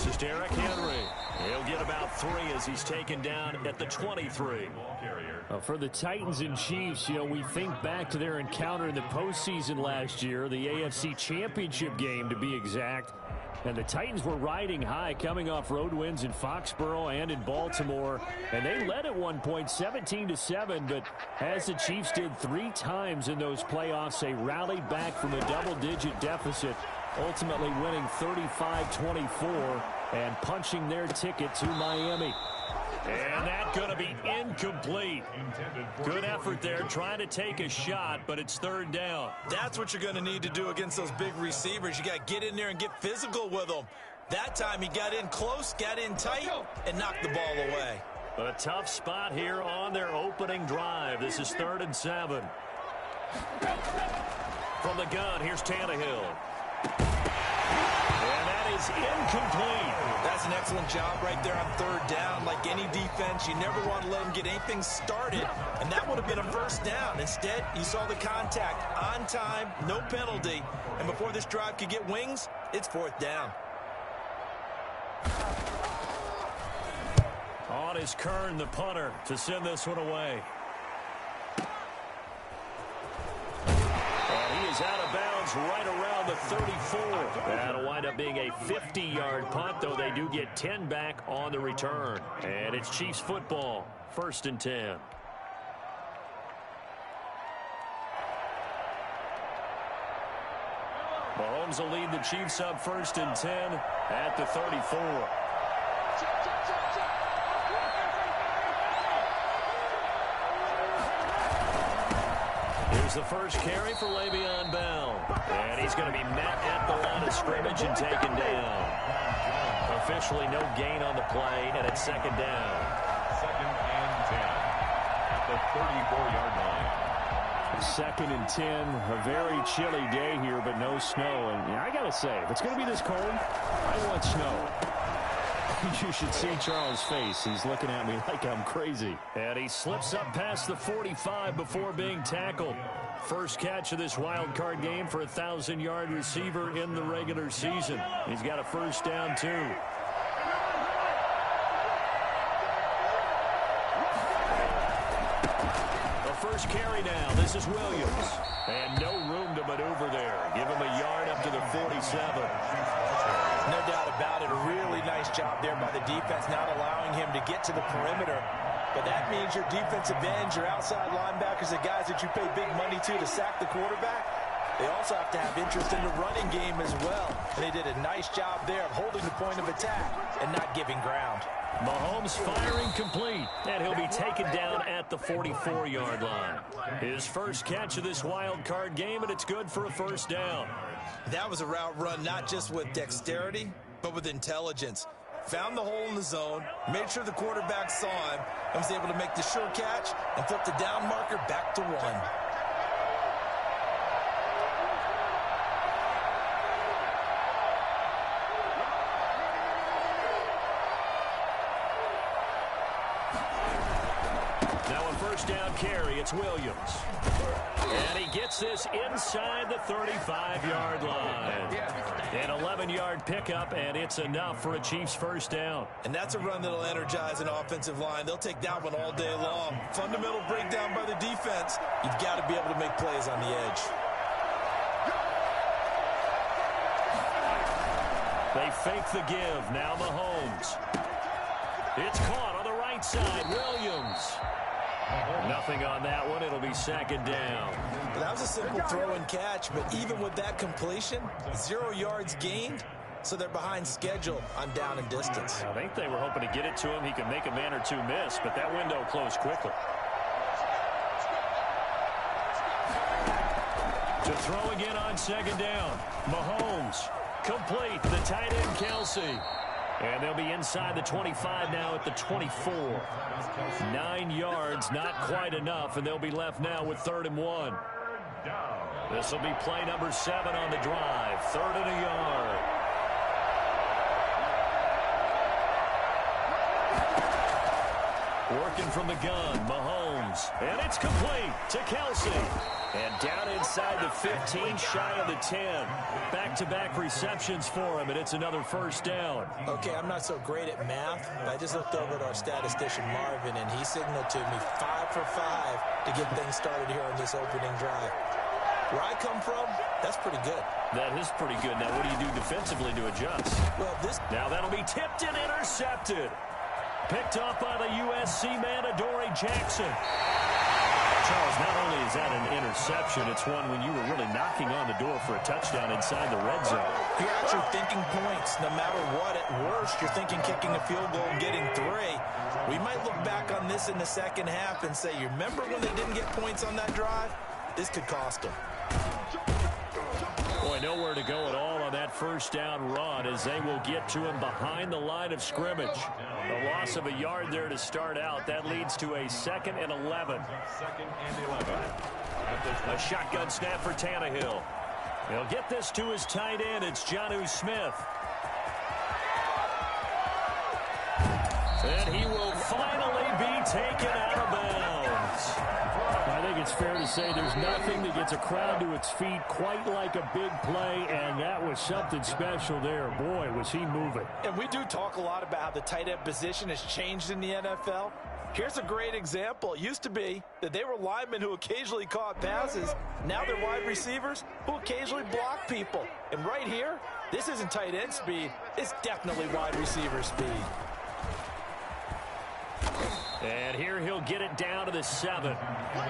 is Derrick Henry. He'll get about 3 as he's taken down at the 23. For the Titans and Chiefs, we think back to their encounter in the postseason last year, the AFC Championship game to be exact. And the Titans were riding high, coming off road wins in Foxborough and in Baltimore. And they led at one point 17-7, but as the Chiefs did 3 times in those playoffs, they rallied back from a double-digit deficit, ultimately winning 35-24 and punching their ticket to Miami. And that's going to be incomplete. Good effort there, trying to take a shot, but it's 3rd down. That's what you're going to need to do against those big receivers. You got to get in there and get physical with them. That time he got in close, got in tight, and knocked the ball away. A tough spot here on their opening drive. This is 3rd and 7. From the gun, here's Tannehill. And that is incomplete. That's an excellent job right there on 3rd down. Like any defense, you never want to let them get anything started, and that would have been a 1st down. Instead, you saw the contact on time, no penalty, and before this drive could get wings, it's 4th down. On is Kern, the punter, to send this one away. And he is out of bounds right around the 34. That'll wind up being a 50-yard punt, though they do get 10 back on the return. And it's Chiefs football, 1st and 10. Mahomes will lead the Chiefs up 1st and 10 at the 34. Here's the first carry for Le'Veon Bell. And he's going to be met at the line of scrimmage and taken down. Officially no gain on the play, and it's 2nd down. 2nd and 10 at the 34-yard line. 2nd and 10, a very chilly day here, but no snow. And I got to say, if it's going to be this cold, I want snow. You should see Charles' face. He's looking at me like I'm crazy. And he slips up past the 45 before being tackled. First catch of this wild card game for a 1,000-yard receiver in the regular season. He's got a 1st down, too. The first carry now. This is Williams. And no room to maneuver there. Give him a yard up to the 47. No doubt about it. A really nice job there by the defense, not allowing him to get to the perimeter. But that means your defensive ends, your outside linebackers, the guys that you pay big money to sack the quarterback, they also have to have interest in the running game as well. And they did a nice job there of holding the point of attack and not giving ground. Mahomes firing complete, and he'll be taken down at the 44-yard line. His first catch of this wild card game, and it's good for a 1st down. That was a route run not just with dexterity, but with intelligence. Found the hole in the zone, made sure the quarterback saw him, and was able to make the sure catch and flip the down marker back to 1. Now a 1st down carry, it's Williams. And he gets this inside the 35-yard line. An 11-yard pickup, and it's enough for a Chiefs 1st down. And that's a run that'll energize an offensive line. They'll take that one all day long. Fundamental breakdown by the defense. You've got to be able to make plays on the edge. They fake the give. Now Mahomes. It's caught on the right side. Williams. Nothing on that one. It'll be 2nd down. That was a simple throw and catch, but even with that completion, 0 yards gained, so they're behind schedule on down and distance. I think they were hoping to get it to him. He could make a man or two miss, but that window closed quickly. To throw again on 2nd down. Mahomes. Complete. The tight end, Kelsey. And they'll be inside the 25 now at the 24. 9 yards, not quite enough, and they'll be left now with 3rd and 1. This will be play number 7 on the drive. 3rd and a yard. Working from the gun, Mahomes. And it's complete to Kelsey. And down inside inside the 15, shy of the 10. Back-to-back receptions for him, and it's another first down. Okay, I'm not so great at math, but I just looked over at our statistician, Marvin, and he signaled to me 5 for 5 to get things started here on this opening drive. Where I come from, that's pretty good. That is pretty good. Now, what do you do defensively to adjust? Well, Now that'll be tipped and intercepted. Picked off by the USC man, Adoree Jackson. Charles, not only is that an interception, it's one when you were really knocking on the door for a touchdown inside the red zone. You're actually thinking points. No matter what, at worst, you're thinking kicking a field goal and getting 3. We might look back on this in the second half and say, you remember when they didn't get points on that drive? This could cost them. Boy, nowhere to go at all on that first down run as they will get to him behind the line of scrimmage. A loss of a yard there to start out. That leads to a 2nd and 11. A shotgun snap for Tannehill. He'll get this to his tight end. It's Jonnu Smith. And he will finally be taken out of bounds. I think it's fair to say there's nothing that gets a crowd to its feet quite like a big play, and that was something special there. Boy, was he moving. And we do talk a lot about how the tight end position has changed in the NFL. Here's a great example. It used to be that they were linemen who occasionally caught passes. Now they're wide receivers who occasionally block people. And right here, this isn't tight end speed. It's definitely wide receiver speed. And here he'll get it down to the 7.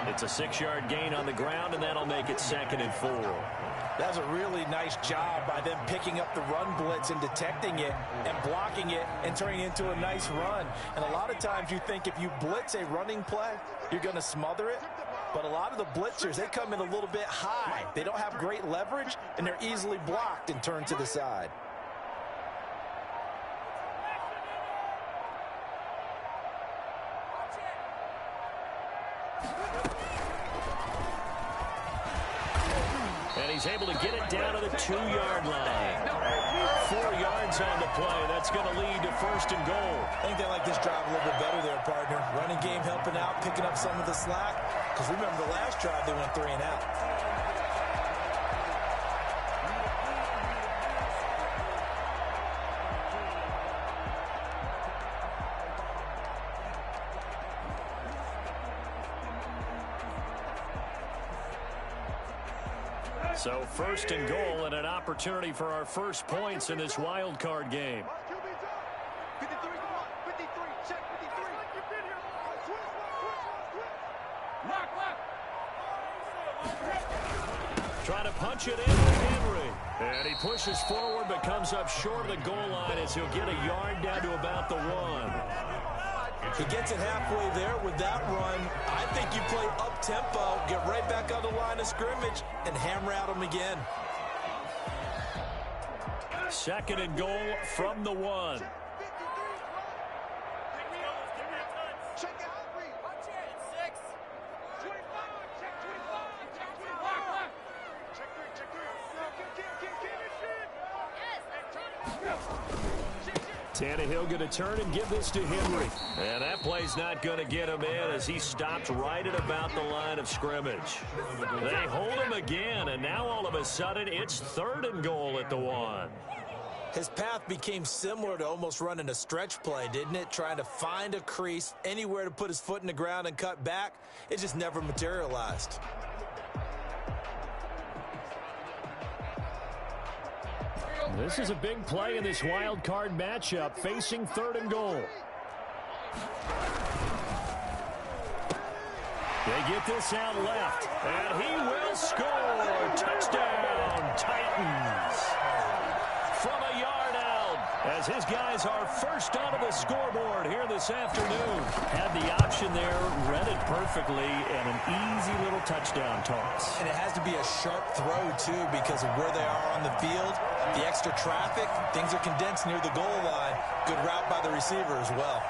It's a 6-yard gain on the ground, and that'll make it 2nd and 4. That's a really nice job by them picking up the run blitz and detecting it and blocking it and turning it into a nice run. And a lot of times you think if you blitz a running play, you're going to smother it. But a lot of the blitzers, they come in a little bit high. They don't have great leverage, and they're easily blocked and turned to the side. And he's able to get it down to the 2-yard line. 4 yards on the play. That's going to lead to 1st and goal. I think they like this drive a little bit better there, partner. Running game helping out, picking up some of the slack. Because remember the last drive, they went 3 and out. So 1st and goal and an opportunity for our first points in this wild card game. Trying to punch it in to Henry. And he pushes forward but comes up short of the goal line as he'll get a yard down to about the 1. He gets it halfway there with that run. I think you play up-tempo, get right back on the line of scrimmage, and hammer at him again. 2nd and goal from the 1. Tannehill going to turn and give this to Henry. And that play's not going to get him in as he stopped right at about the line of scrimmage. They hold him again, and now all of a sudden it's 3rd and goal at the 1. His path became similar to almost running a stretch play, didn't it? Trying to find a crease, anywhere to put his foot in the ground and cut back. It just never materialized. This is a big play in this wild card matchup, facing 3rd and goal. They get this out left, and he will score. Touchdown, Titans. From a yard out, as his guys are first onto the scoreboard here this afternoon. Had the option there, read it perfectly, and an easy little touchdown toss. And it has to be a sharp throw, too, because of where they are on the field. The extra traffic, things are condensed near the goal line. Good route by the receiver as well.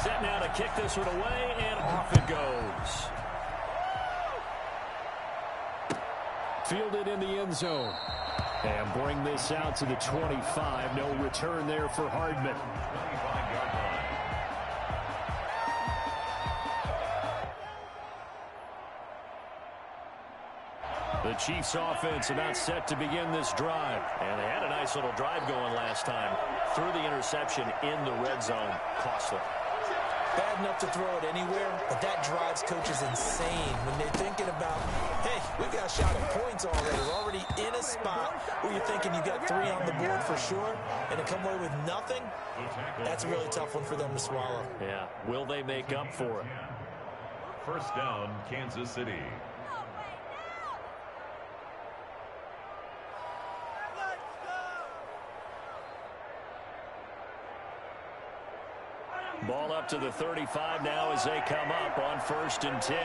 Set now to kick this one away, and off it goes. Fielded in the end zone. And bring this out to the 25. No return there for Hardman. 25-yard line. The Chiefs offense about set to begin this drive. And they had a nice little drive going last time. Threw the interception in the red zone. Costly. Bad enough to throw it anywhere, but that drives coaches insane when they're thinking about, hey, we've got a shot at points already. We're already in a spot where you're thinking you got 3 on the board for sure, and to come away with nothing, that's a really tough one for them to swallow. Yeah, will they make up for it? First down, Kansas City. Ball up to the 35 now as they come up on 1st and 10.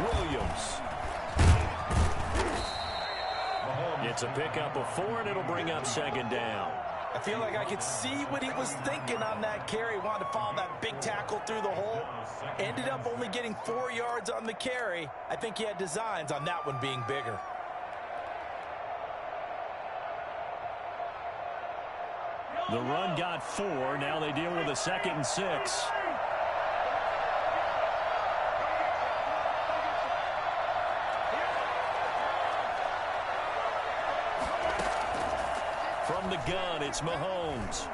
Williams. It's a pickup of 4, and it'll bring up 2nd down. I feel like I could see what he was thinking on that carry. Wanted to follow that big tackle through the hole. Ended up only getting 4 yards on the carry. I think he had designs on that one being bigger. The run got 4. Now they deal with a 2nd and 6. From the gun, it's Mahomes.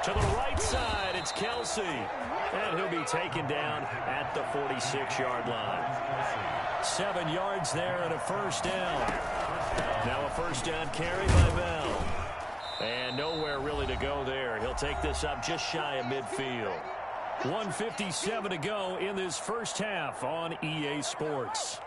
To the right side, it's Kelsey. And he'll be taken down at the 46-yard line. 7 yards there and a 1st down. Now a 1st down carry by Bell. And nowhere really to go there. He'll take this up just shy of midfield. 1:57 to go in this first half on EA Sports.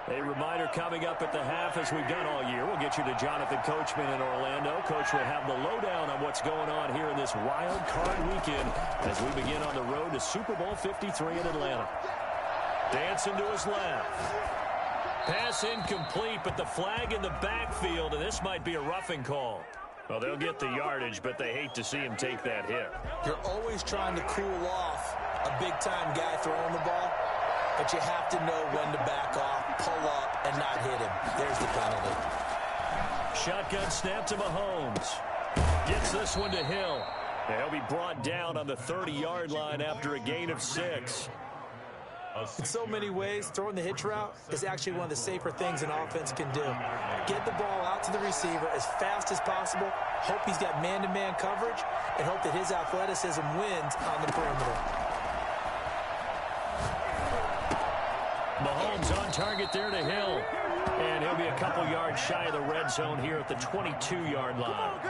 A reminder coming up at the half, as we've done all year. We'll get you to Jonathan Coachman in Orlando. Coach will have the lowdown on what's going on here in this wild card weekend as we begin on the road to Super Bowl 53 in Atlanta. Dancing to his left. Pass incomplete, but the flag in the backfield, and this might be a roughing call. Well, they'll get the yardage, but they hate to see him take that hit. You're always trying to cool off a big-time guy throwing the ball, but you have to know when to back off, pull up, and not hit him. There's the penalty. Shotgun snap to Mahomes. Gets this one to Hill. He'll be brought down on the 30-yard line after a gain of 6. In so many ways, throwing the hitch route is actually one of the safer things an offense can do. Get the ball out to the receiver as fast as possible, hope he's got man-to-man coverage, and hope that his athleticism wins on the perimeter. Mahomes on target there to Hill. And he'll be a couple yards shy of the red zone here at the 22-yard line.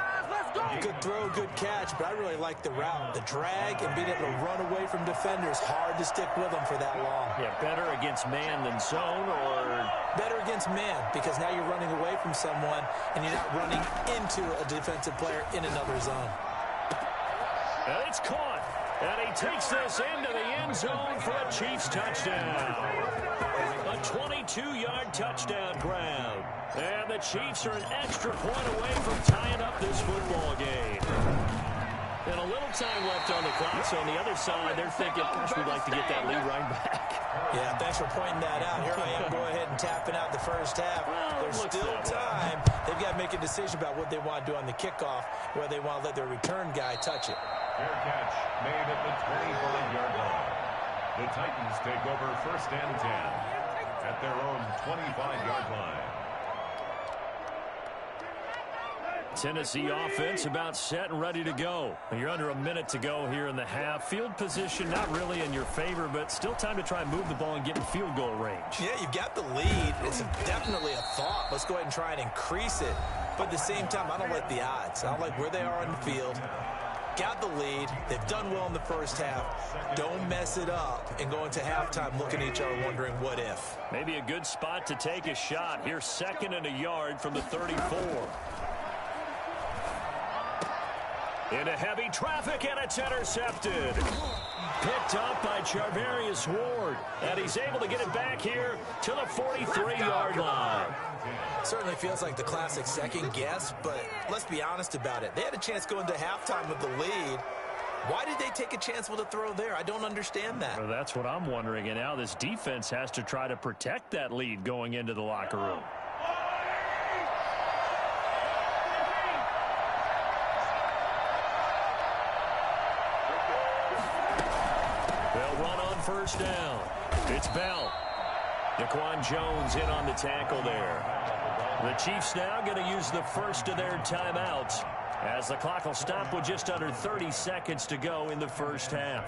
Good throw, good catch, but I really like the route. The drag and being able to run away from defenders, hard to stick with them for that long. Yeah, better against man than zone, or? Better against man, because now you're running away from someone and you're not running into a defensive player in another zone. And it's caught. And he takes this into the end zone for a Chiefs touchdown. A 22-yard touchdown grab. And the Chiefs are an extra point away from tying up this football game. And a little time left on the clock, so on the other side, they're thinking, gosh, we'd like to get that lead right back. Yeah, thanks for pointing that out. Here I am, go ahead and tapping out the first half. Well, there's still time. They've got to make a decision about what they want to do on the kickoff, whether they want to let their return guy touch it. Fair catch made at the 25-yard line. The Titans take over 1st and 10 at their own 25-yard line. Tennessee offense about set and ready to go. You're under a minute to go here in the half. Field position not really in your favor, but still time to try and move the ball and get in field goal range. Yeah, you've got the lead. It's definitely a thought. Let's go ahead and try and increase it. But at the same time, I don't like the odds. I don't like where they are on the field. Got the lead. They've done well in the first half. Don't mess it up and go into halftime looking at each other wondering what if. Maybe a good spot to take a shot. Here's 2nd and a yard from the 34. Into heavy traffic, and it's intercepted. Picked up by Charvarius Ward. And he's able to get it back here to the 43-yard line. Certainly feels like the classic second guess, but let's be honest about it. They had a chance going to halftime with the lead, Why did they take a chance with a throw there? I don't understand that. Well, that's what I'm wondering, and now this defense has to try to protect that lead going into the locker room. They'll run on first down. It's Bell. Daquan Jones in on the tackle there. The Chiefs now going to use the first of their timeouts, as the clock will stop with just under 30 seconds to go in the first half.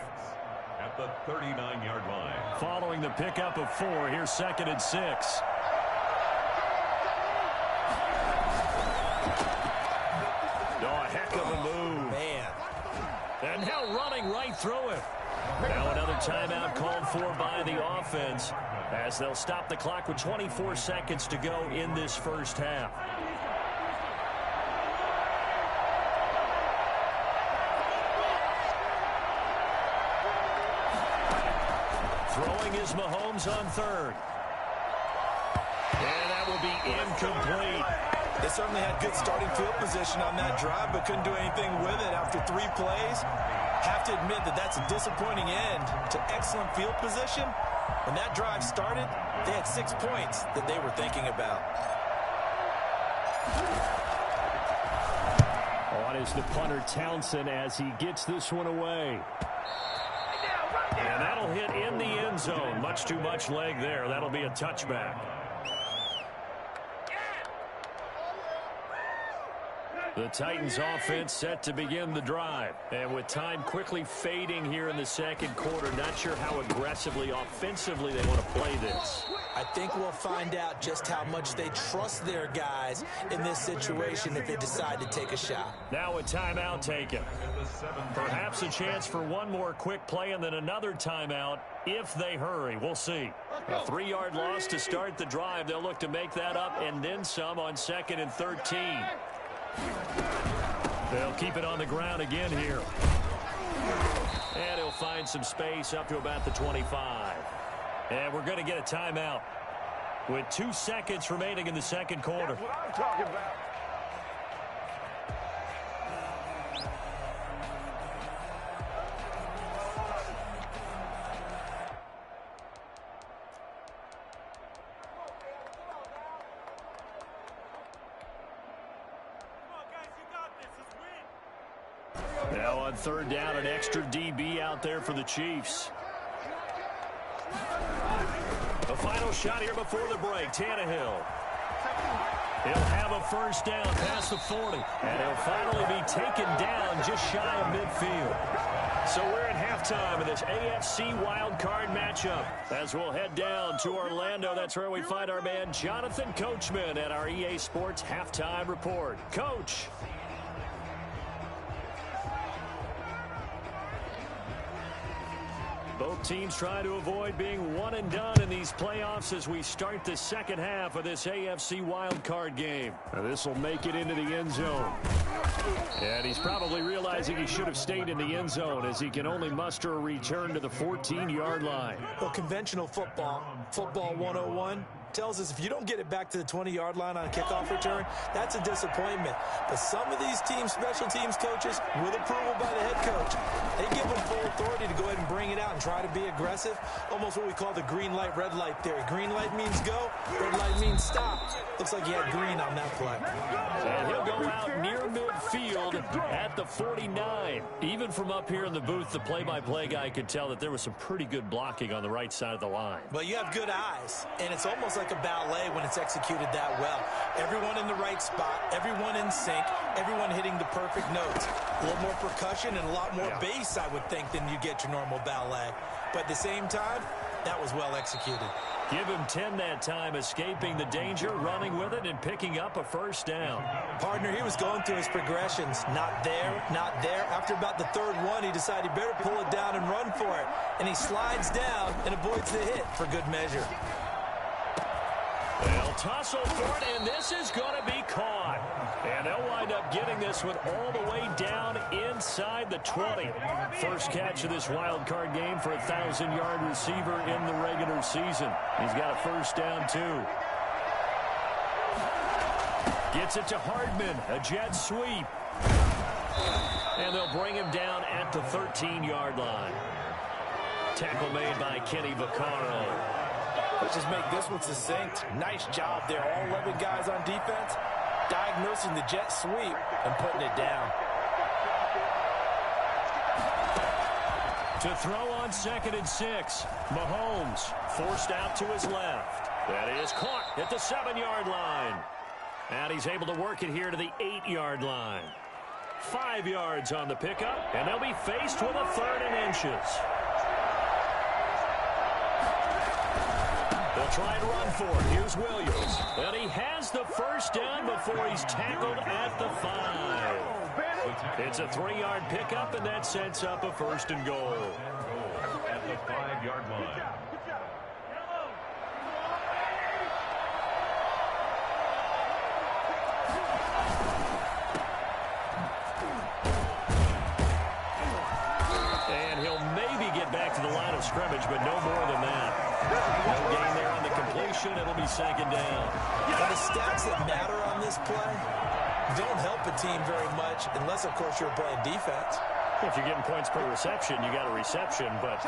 At the 39-yard line. Following the pickup of 4, here's 2nd and 6. Oh, a heck of a move. Man. And now running right through it. Now another timeout called for by the offense, as they'll stop the clock with 24 seconds to go in this first half. Throwing is Mahomes on 3rd. And that will be incomplete. They certainly had good starting field position on that drive, but couldn't do anything with it after 3 plays. Have to admit that that's a disappointing end to excellent field position. When that drive started, they had 6 points that they were thinking about. On is the punter Townsend as he gets this one away. And that'll hit in the end zone. Much too much leg there. That'll be a touchback. The Titans offense set to begin the drive. And with time quickly fading here in the second quarter, not sure how aggressively, offensively they want to play this. I think we'll find out just how much they trust their guys in this situation if they decide to take a shot. Now a timeout taken. Perhaps a chance for one more quick play and then another timeout if they hurry. We'll see. A 3-yard loss to start the drive. They'll look to make that up and then some on 2nd and 13. They'll keep it on the ground again here. And he'll find some space up to about the 25. And we're going to get a timeout with 2 seconds remaining in the second quarter. That's what I'm talking about. Now on 3rd down, an extra DB out there for the Chiefs. The final shot here before the break. Tannehill. He'll have a first down past the 40. And he'll finally be taken down just shy of midfield. So we're at halftime of this AFC wildcard matchup. As we'll head down to Orlando, that's where we find our man Jonathan Coachman at our EA Sports Halftime Report. Coach. Both teams trying to avoid being one and done in these playoffs as we start the second half of this AFC wildcard game. This will make it into the end zone. And he's probably realizing he should have stayed in the end zone as he can only muster a return to the 14-yard line. Well, conventional football 101, tells us if you don't get it back to the 20-yard line on a kickoff return, that's a disappointment. But some of these teams, special teams coaches, with approval by the head coach, they give them full authority to go ahead and bring it out and try to be aggressive. Almost what we call the green light, red light theory. Green light means go, red light means stop. Looks like he had green on that play. And he'll go out near midfield at the 49. Even from up here in the booth, the play-by-play guy could tell that there was some pretty good blocking on the right side of the line. Well, you have good eyes, and it's almost like a ballet when it's executed that well. Everyone in the right spot, everyone in sync, everyone hitting the perfect notes. A little more percussion and a lot more bass, I would think, than you get your normal ballet. But at the same time, that was well executed. Give him 10 that time, escaping the danger, running with it, and picking up a first down. Partner, he was going through his progressions. Not there, not there. After about the third one, he decided he better pull it down and run for it. And he slides down and avoids the hit for good measure. They'll tussle for it, and this is going to be caught. And they'll wind up getting this one all the way down inside the 20. First catch of this wild card game for a 1,000-yard receiver in the regular season. He's got a first down, too. Gets it to Hardman, a jet sweep. And they'll bring him down at the 13-yard line. Tackle made by Kenny Vaccaro. Let's just make this one succinct. Nice job there. All 11 guys on defense diagnosing the jet sweep and putting it down. To throw on 2nd and 6. Mahomes forced out to his left. That is caught at the 7-yard line. And he's able to work it here to the 8-yard line. 5 yards on the pickup, and they'll be faced with a 3rd and inches. They'll try and run for it. Here's Williams. And he has the first down before he's tackled at the 5. It's a 3-yard pickup, and that sets up a 1st and goal. At the 5-yard line. And he'll maybe get back to the line of scrimmage, but no more than that. No gain there on the completion. It'll be 2nd down. And the stats that matter on this play don't help a team very much unless, of course, you're playing defense. If you're getting points per reception, you got a reception, but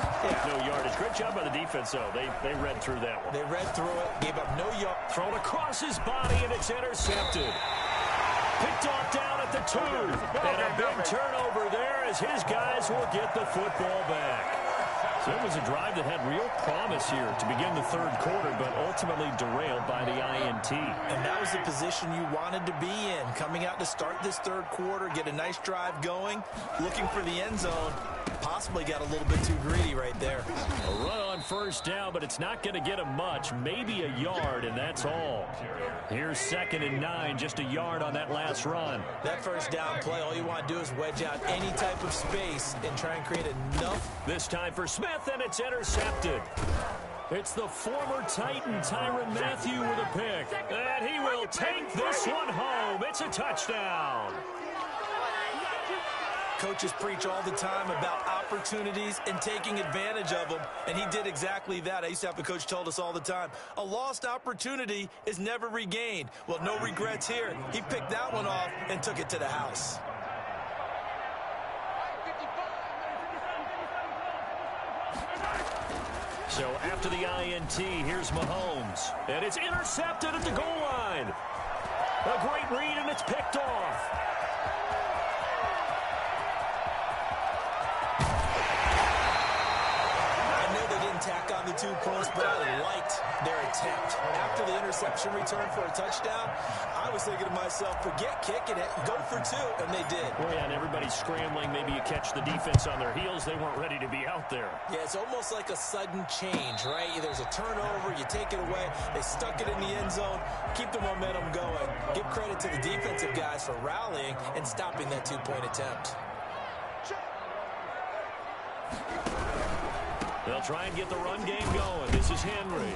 no yardage. Great job by the defense, though. They read through that one. They read through it, gave up no yard. Thrown across his body, and it's intercepted. Picked off down at the 2. And a big turnover there as his guys will get the football back. So it was a drive that had real promise here to begin the 3rd quarter, but ultimately derailed by the INT. And that was the position you wanted to be in. Coming out to start this 3rd quarter, get a nice drive going, looking for the end zone. Possibly got a little bit too greedy right there. A run on 1st down, but it's not going to get him much. Maybe a yard, and that's all. Here's 2nd and 9, just a yard on that last run. That 1st down play, all you want to do is wedge out any type of space and try and create enough. This time for Smith, and it's intercepted. It's the former Titan, Tyrann Mathieu, with a pick. And he will take this one home. It's a touchdown. Coaches preach all the time about opportunities and taking advantage of them, and he did exactly that. I used to have a coach told us all the time, a lost opportunity is never regained. Well, no regrets here. He picked that one off and took it to the house. So after the INT, here's Mahomes. And it's intercepted at the goal line. A great read, and it's picked off. Tack on the 2 points, but I liked their attempt. After the interception return for a touchdown, I was thinking to myself, forget kicking it, go for 2, and they did. Well, yeah, and everybody's scrambling. Maybe you catch the defense on their heels. They weren't ready to be out there. Yeah, it's almost like a sudden change, right? There's a turnover, you take it away, they stuck it in the end zone, keep the momentum going. Give credit to the defensive guys for rallying and stopping that 2-point attempt. They'll try and get the run game going. This is Henry.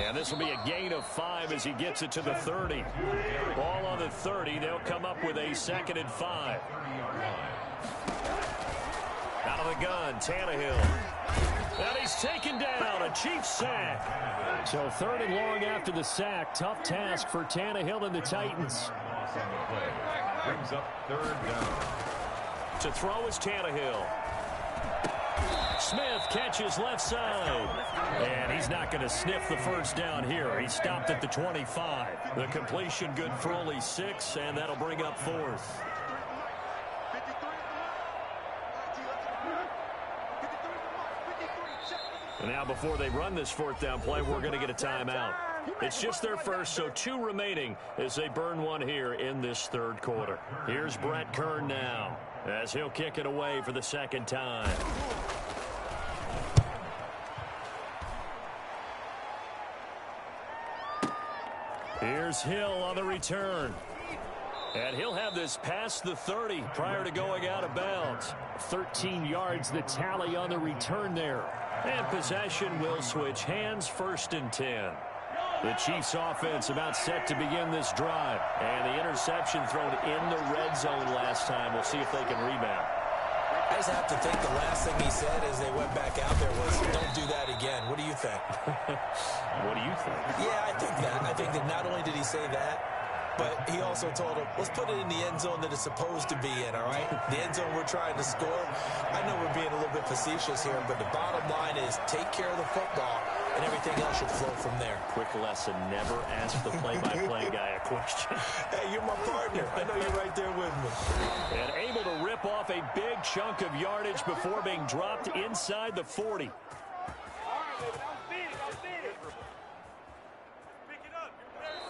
And this will be a gain of 5 as he gets it to the 30. Ball on the 30. They'll come up with a 2nd and 5. Out of the gun, Tannehill. And he's taken down. A Chiefs sack. So 3rd and long after the sack. Tough task for Tannehill and the Titans. Brings up 3rd down. To throw is Tannehill. Smith catches left side. And he's not going to sniff the 1st down here. He stopped at the 25. The completion good for only 6, and that'll bring up 4th. And now before they run this 4th down play, we're going to get a timeout. It's just their first, so 2 remaining as they burn one here in this 3rd quarter. Here's Brett Kern now as he'll kick it away for the 2nd time. Here's Hill on the return. And he'll have this past the 30 prior to going out of bounds. 13 yards the tally on the return there. And possession will switch hands, 1st and 10. The Chiefs offense about set to begin this drive. And the interception thrown in the red zone last time. We'll see if they can rebound. I just have to think the last thing he said as they went back out there was, don't do that again. What do you think? What do you think? Yeah, I think that. I think that not only did he say that, but he also told him, let's put it in the end zone that it's supposed to be in, all right? The end zone we're trying to score. I know we're being a little bit facetious here, but the bottom line is take care of the football, and everything else should flow from there. Quick lesson, never ask the play-by-play guy a question. Hey, you're my partner. I know you're right there with me. And able to rip off a big chunk of yardage before being dropped inside the 40.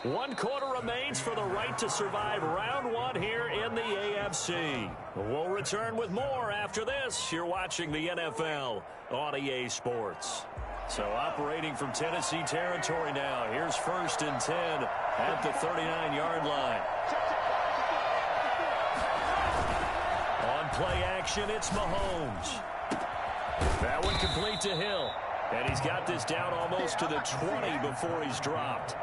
One quarter remains for the right to survive round one here in the AFC. We'll return with more after this. You're watching the NFL on EA Sports. So operating from Tennessee territory now. Here's 1st and 10 at the 39-yard line. On play action, it's Mahomes. That one complete to Hill. And he's got this down almost to the 20 before he's dropped.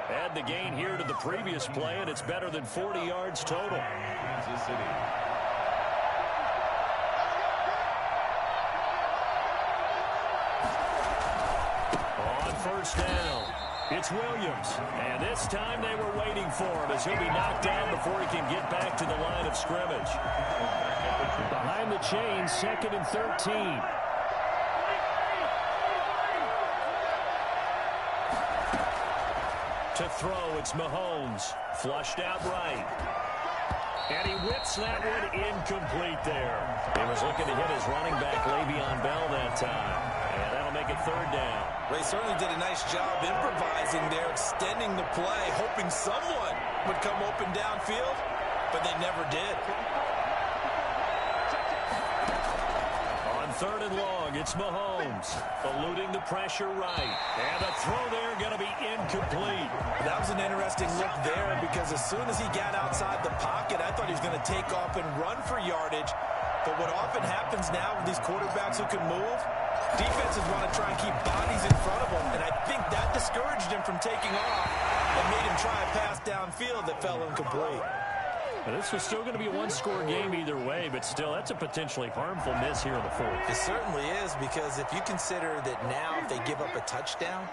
Add the gain here to the previous play, and it's better than 40 yards total. Kansas City. On 1st down, it's Williams. And this time they were waiting for him as he'll be knocked down before he can get back to the line of scrimmage. Behind the chains, 2nd and 13. To throw, it's Mahomes. Flushed out right. And he whips that one incomplete there. He was looking to hit his running back, Le'Veon Bell, that time. And that'll make it 3rd down. They certainly did a nice job improvising there, extending the play, hoping someone would come open downfield, but they never did. On 3rd and long, it's Mahomes. Eluding the pressure right. And the throw there going to be incomplete. That was an interesting look there because as soon as he got outside the pocket, I thought he was going to take off and run for yardage. But what often happens now with these quarterbacks who can move, defenses want to try and keep bodies in front of them, and I think that discouraged him from taking off and made him try a pass downfield that fell incomplete. Now, this was still going to be a one-score game either way, but still, that's a potentially harmful miss here in the 4th. It certainly is, because if you consider that now if they give up a touchdown,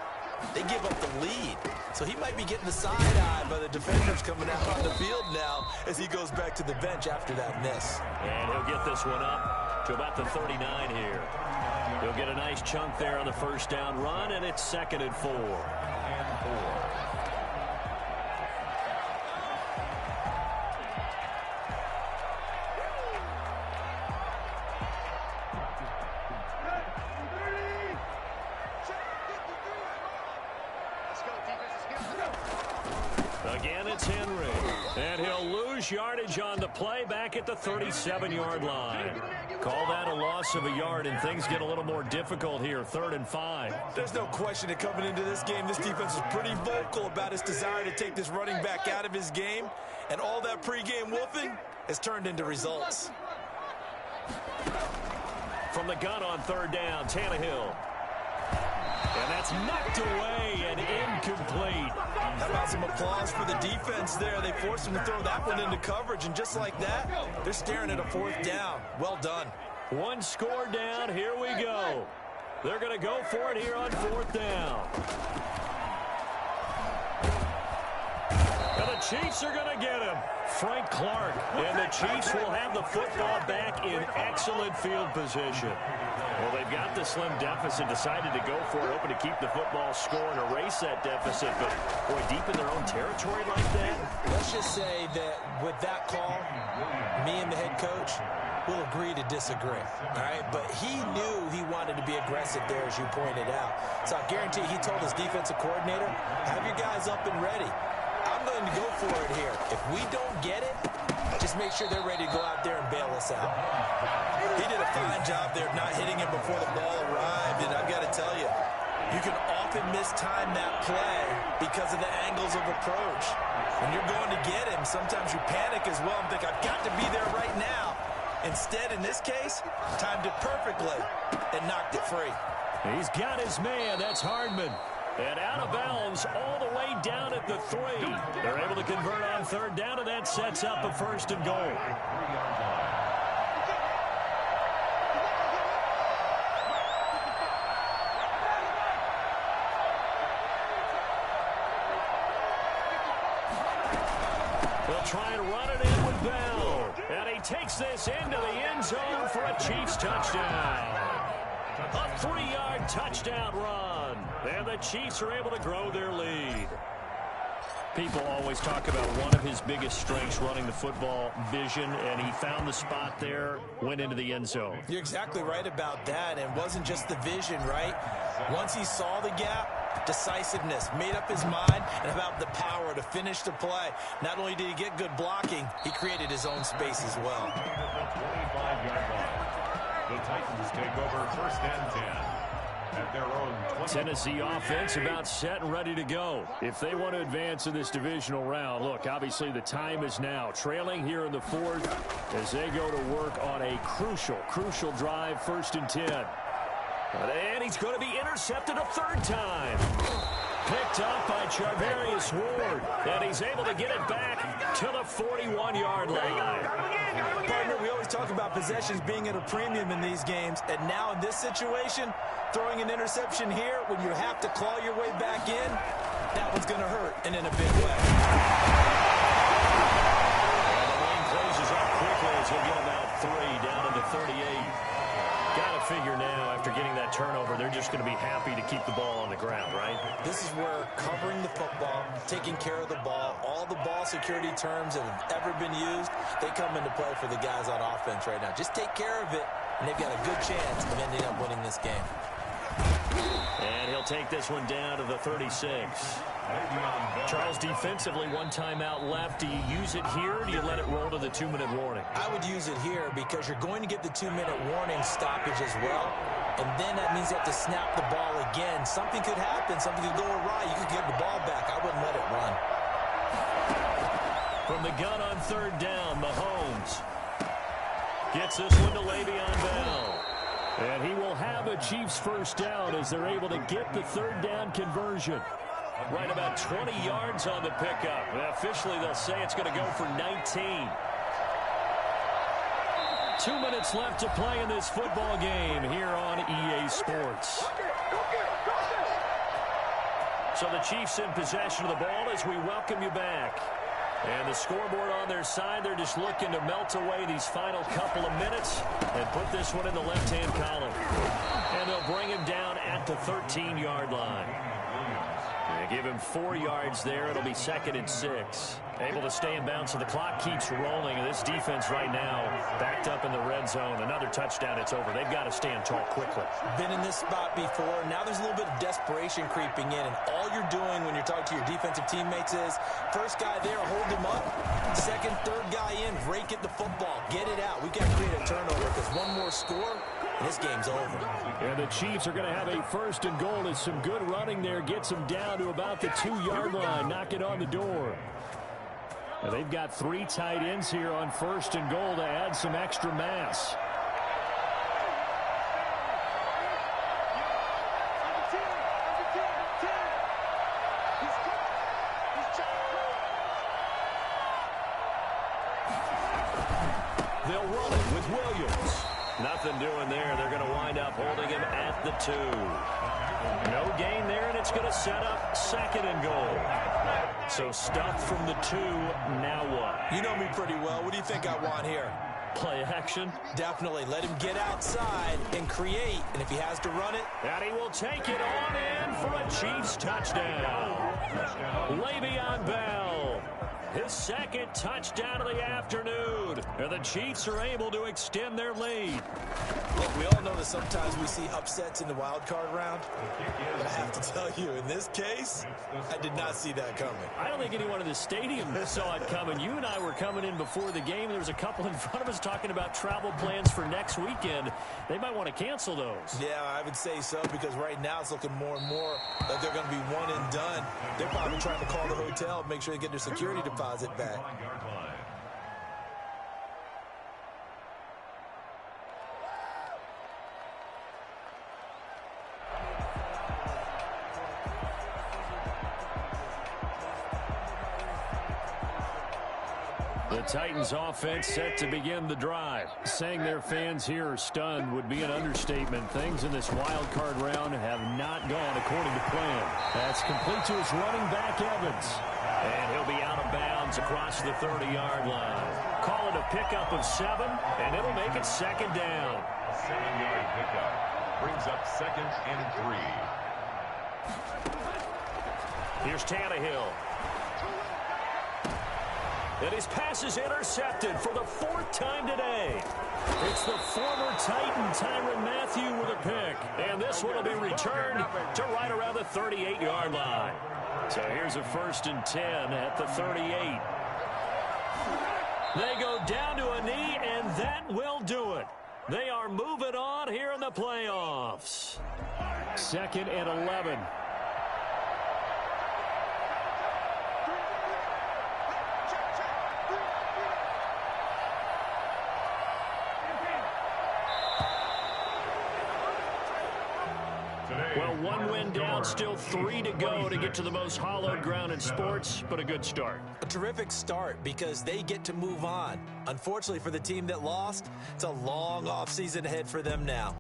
they give up the lead. So he might be getting the side-eye by the defenders coming out on the field now as he goes back to the bench after that miss. And he'll get this one up to about the 39 here. He'll get a nice chunk there on the 1st down run, and it's 2nd and 4. Again, it's Henry. And he'll lose yardage on the play back at the 37-yard line. Call that a loss of a yard, and things get a little more difficult here, 3rd and 5. There's no question that coming into this game, this defense is pretty vocal about its desire to take this running back out of his game. And all that pregame wolfing has turned into results. From the gun on 3rd down, Tannehill. And that's knocked away and incomplete. How about some applause for the defense there? They forced him to throw that one into coverage, and just like that, they're staring at a 4th down. Well done. One score down. Here we go. They're going to go for it here on 4th down. And the Chiefs are going to get him. Frank Clark. And the Chiefs will have the football back in excellent field position. Well, they've got the slim deficit, decided to go for it, hoping to keep the football score and erase that deficit. But, boy, deep in their own territory like that. Let's just say that with that call, me and the head coach will agree to disagree. All right? But he knew he wanted to be aggressive there, as you pointed out. So I guarantee he told his defensive coordinator, have your guys up and ready. I'm going to go for it here. If we don't get it, just make sure they're ready to go out there and bail us out. He did a fine job there not hitting him before the ball arrived, and I've got to tell you, you can often mistime that play because of the angles of approach. When you're going to get him, sometimes you panic as well and think, I've got to be there right now. Instead, in this case, timed it perfectly and knocked it free. He's got his man. That's Hardman. And out of bounds all the way down at the 3. They're able to convert on 3rd down, and that sets up a 1st and goal. They'll try and run it in with Bell. And he takes this into the end zone for a Chiefs touchdown. A 3-yard touchdown run. And the Chiefs are able to grow their lead. People always talk about one of his biggest strengths, running the football, vision, and he found the spot there, went into the end zone. You're exactly right about that, and it wasn't just the vision, right? Once he saw the gap, decisiveness, made up his mind, and about the power to finish the play. Not only did he get good blocking, he created his own space as well. 25-yard line. The Titans take over first and 10. At their own 20. Tennessee offense about set and ready to go. If they want to advance in this divisional round, look, obviously the time is now. Trailing here in the fourth as they go to work on a crucial drive, 1st and 10. And he's going to be intercepted a third time. Picked up by Charvarius Ward. And he's able to get it back to the 41-yard line. Partner, we always talk about possessions being at a premium in these games. And now in this situation, throwing an interception here when you have to claw your way back in, that one's going to hurt, and in a big way. And the lane closes up quickly as he'll get about 3 down to the 38. Got to figure now, after getting that turnover, they're just going to be happy to keep the ball on the ground, right? This is where covering the football, taking care of the ball, all the ball security terms that have ever been used, they come into play for the guys on offense right now. Just take care of it, and they've got a good chance of ending up winning this game. And he'll take this one down to the 36. Charles, defensively, 1 timeout left. Do you use it here, or do you let it roll to the 2-minute warning? I would use it here because you're going to get the 2-minute warning stoppage as well. And then that means you have to snap the ball again. Something could happen. Something could go awry. You could get the ball back. I wouldn't let it run. From the gun on 3rd down, Mahomes gets this one to Le'Veon Bell. And he will have a Chiefs first down as they're able to get the 3rd down conversion. Right about 20 yards on the pickup. Officially, they'll say it's going to go for 19. 2 minutes left to play in this football game here on EA Sports. So the Chiefs in possession of the ball as we welcome you back. And the scoreboard on their side, they're just looking to melt away these final couple of minutes and put this one in the left-hand column. And they'll bring him down at the 13-yard line. They give him 4 yards there. It'll be 2nd and 6. Able to stay in bounds, so the clock keeps rolling. And this defense right now backed up in the red zone. Another touchdown, it's over. They've got to stand tall quickly. Been in this spot before. Now there's a little bit of desperation creeping in. And all you're doing when you're talking to your defensive teammates is, first guy there, hold him up. Second, third guy in, break it the football. Get it out. We've got to create a turnover because one more score, and this game's over. And the Chiefs are going to have a 1st and goal as some good running there gets them down to about the 2-yard line. Knock it on the door. Now they've got 3 tight ends here on 1st and goal to add some extra mass. They'll run it with Williams. Nothing doing there. They're going to wind up holding him at the 2. No gain there, and it's going to set up 2nd and goal. So stuffed from the 2, now what? You know me pretty well. What do you think I want here? Play action? Definitely. Let him get outside and create. And if he has to run it. And he will take it on in for a Chiefs touchdown. Le'Veon Bell. His 2nd touchdown of the afternoon. And the Chiefs are able to extend their lead. Look, we all know that sometimes we see upsets in the wild card round. But I have to tell you, in this case, I did not see that coming. I don't think anyone in the stadium saw it coming. You and I were coming in before the game. There was a couple in front of us talking about travel plans for next weekend. They might want to cancel those. Yeah, I would say so, because right now it's looking more and more like they're going to be one and done. They're probably trying to call the hotel, make sure they get their security deposit back. The Titans offense set to begin the drive. Saying their fans here are stunned would be an understatement. Things in this wild card round have not gone according to plan. That's complete to his running back, Evans. And he'll be out of bounds across the 30-yard line. Call it a pickup of 7, and it'll make it second down. A 7-yard pickup brings up 2nd and 3. Here's Tannehill. And his pass is intercepted for the 4th time today. It's the former Titan Tyrann Mathieu with a pick. And this one will be returned to right around the 38-yard line. So here's a 1st and 10 at the 38. They go down to a knee, and that will do it. They are moving on here in the playoffs. 2nd and 11. Well, 1 win down, still 3 to go to get to the most hallowed ground in sports, but a good start. A terrific start because they get to move on. Unfortunately for the team that lost, it's a long offseason ahead for them now.